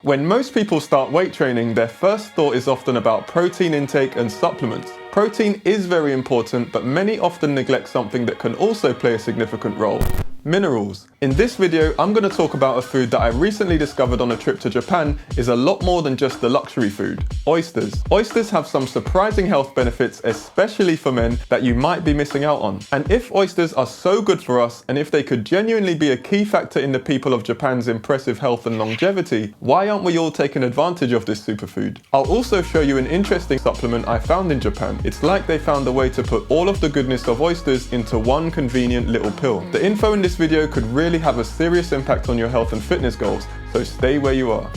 When most people start weight training, their first thought is often about protein intake and supplements. Protein is very important, but many often neglect something that can also play a significant role: minerals. In this video, I'm going to talk about a food that I recently discovered on a trip to Japan is a lot more than just a luxury food: oysters. Oysters have some surprising health benefits, especially for men, that you might be missing out on. And if oysters are so good for us, and if they could genuinely be a key factor in the people of Japan's impressive health and longevity, why aren't we all taking advantage of this superfood? I'll also show you an interesting supplement I found in Japan. It's like they found a way to put all of the goodness of oysters into one convenient little pill. The info in this video could really have a serious impact on your health and fitness goals, so stay where you are.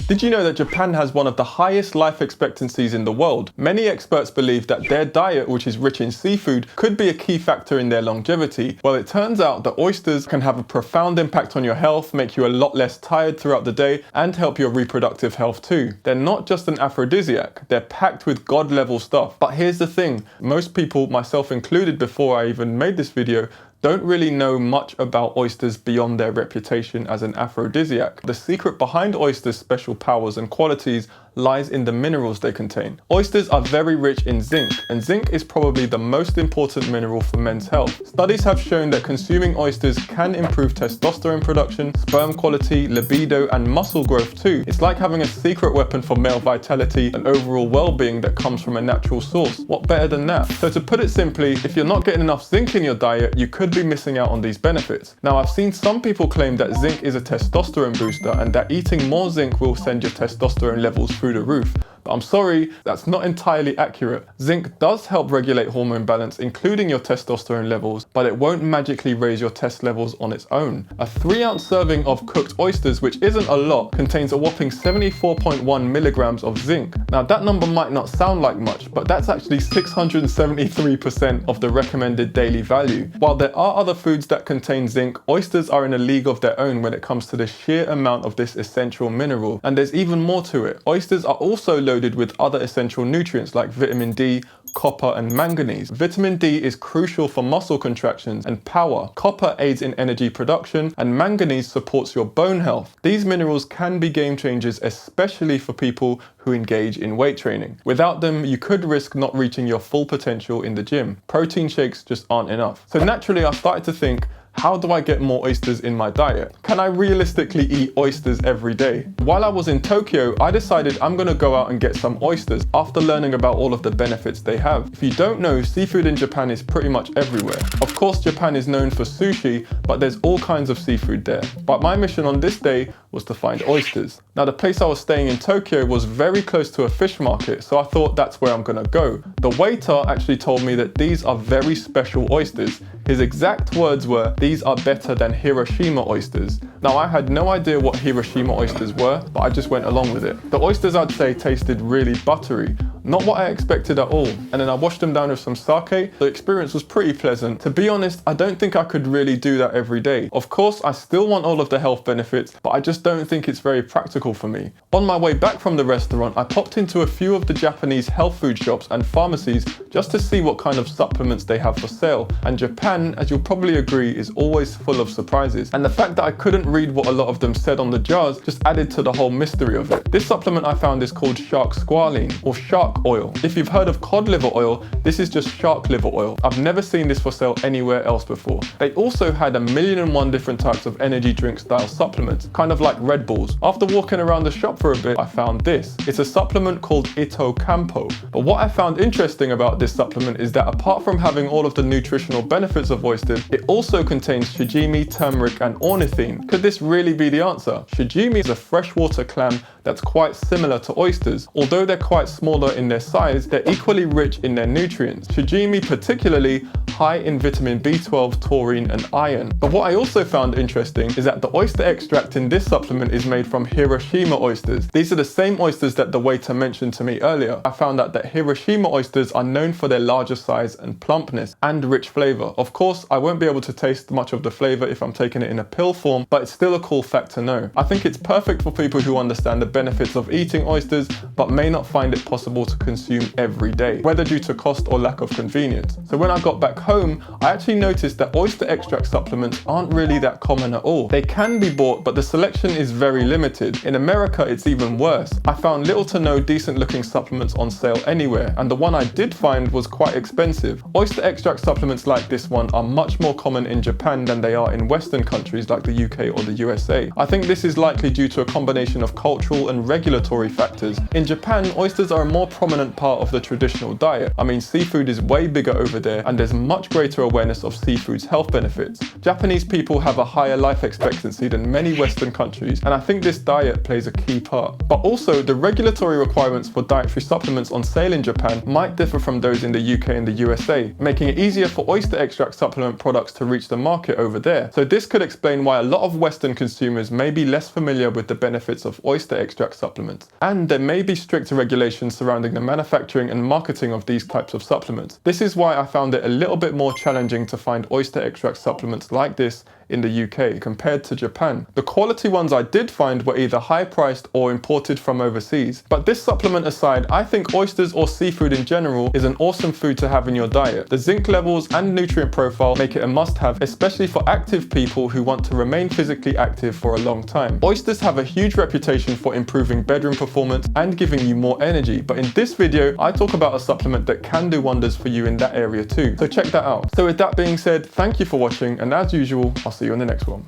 Did you know that Japan has one of the highest life expectancies in the world? Many experts believe that their diet, which is rich in seafood, could be a key factor in their longevity. Well, it turns out that oysters can have a profound impact on your health, make you a lot less tired throughout the day, and help your reproductive health too. They're not just an aphrodisiac, they're packed with god-level stuff. But here's the thing, most people, myself included before I even made this video, don't really know much about oysters beyond their reputation as an aphrodisiac. The secret behind oysters' special powers and qualities lies in the minerals they contain. Oysters are very rich in zinc, and zinc is probably the most important mineral for men's health. Studies have shown that consuming oysters can improve testosterone production, sperm quality, libido, and muscle growth too. It's like having a secret weapon for male vitality and overall well-being that comes from a natural source. What better than that? So to put it simply, if you're not getting enough zinc in your diet, you could be missing out on these benefits. Now, I've seen some people claim that zinc is a testosterone booster and that eating more zinc will send your testosterone levels through the roof. But I'm sorry, that's not entirely accurate. Zinc does help regulate hormone balance, including your testosterone levels, but it won't magically raise your test levels on its own. A 3-ounce serving of cooked oysters, which isn't a lot, contains a whopping 74.1 milligrams of zinc. Now, that number might not sound like much, but that's actually 673% of the recommended daily value. While there are other foods that contain zinc, oysters are in a league of their own when it comes to the sheer amount of this essential mineral. And there's even more to it. Oysters are also loaded with other essential nutrients like vitamin D, copper, and manganese. Vitamin D is crucial for muscle contractions and power. Copper aids in energy production, and manganese supports your bone health. These minerals can be game changers, especially for people who engage in weight training. Without them, you could risk not reaching your full potential in the gym. Protein shakes just aren't enough. So naturally, I started to think, how do I get more oysters in my diet? Can I realistically eat oysters every day? While I was in Tokyo, I decided I'm gonna go out and get some oysters after learning about all of the benefits they have. If you don't know, seafood in Japan is pretty much everywhere. Of course, Japan is known for sushi, but there's all kinds of seafood there. But my mission on this day was to find oysters. Now, the place I was staying in Tokyo was very close to a fish market, so I thought that's where I'm gonna go. The waiter actually told me that these are very special oysters. His exact words were, "These are better than Hiroshima oysters." Now, I had no idea what Hiroshima oysters were, but I just went along with it. The oysters, I'd say, tasted really buttery. Not what I expected at all. And then I washed them down with some sake. The experience was pretty pleasant. To be honest, I don't think I could really do that every day. Of course, I still want all of the health benefits, but I just don't think it's very practical for me. On my way back from the restaurant, I popped into a few of the Japanese health food shops and pharmacies just to see what kind of supplements they have for sale. And Japan, as you'll probably agree, is always full of surprises. And the fact that I couldn't read what a lot of them said on the jars just added to the whole mystery of it. This supplement I found is called shark squalene, or shark oil. If you've heard of cod liver oil, this is just shark liver oil. I've never seen this for sale anywhere else before. They also had 1,000,001 different types of energy drink style supplements, kind of like Red Bulls. After walking around the shop for a bit, I found this. It's a supplement called Ito Campo. But what I found interesting about this supplement is that apart from having all of the nutritional benefits of oysters, it also contains shijimi, turmeric, and ornithine. Could this really be the answer? Shijimi is a freshwater clam that's quite similar to oysters. Although they're quite smaller in their size, they're equally rich in their nutrients. Shijimi particularly high in vitamin B12, taurine, and iron. But what I also found interesting is that the oyster extract in this supplement is made from Hiroshima oysters. These are the same oysters that the waiter mentioned to me earlier. I found out that Hiroshima oysters are known for their larger size and plumpness and rich flavor. Of course, I won't be able to taste much of the flavor if I'm taking it in a pill form, but it's still a cool fact to know. I think it's perfect for people who understand the benefits of eating oysters, but may not find it possible to consume every day, whether due to cost or lack of convenience. So when I got back home, I actually noticed that oyster extract supplements aren't really that common at all. They can be bought, but the selection is very limited. In America, it's even worse. I found little to no decent looking supplements on sale anywhere, and the one I did find was quite expensive. Oyster extract supplements like this one are much more common in Japan than they are in Western countries like the UK or the USA. I think this is likely due to a combination of cultural and regulatory factors. In Japan, oysters are a more prominent part of the traditional diet. I mean, seafood is way bigger over there, and there's much greater awareness of seafood's health benefits. Japanese people have a higher life expectancy than many Western countries, and I think this diet plays a key part. But also, the regulatory requirements for dietary supplements on sale in Japan might differ from those in the UK and the USA, making it easier for oyster extract supplement products to reach the market over there. So this could explain why a lot of Western consumers may be less familiar with the benefits of oyster extract supplements. And there may be stricter regulations surrounding the manufacturing and marketing of these types of supplements. This is why I found it a little bit more challenging to find oyster extract supplements like this in the UK compared to Japan. The quality ones I did find were either high priced or imported from overseas. But this supplement aside, I think oysters or seafood in general is an awesome food to have in your diet. The zinc levels and nutrient profile make it a must-have, especially for active people who want to remain physically active for a long time. Oysters have a huge reputation for improving bedroom performance and giving you more energy, but in this video I talk about a supplement that can do wonders for you in that area too, so check that out. So with that being said, thank you for watching, and as usual, I'll see you in the next one.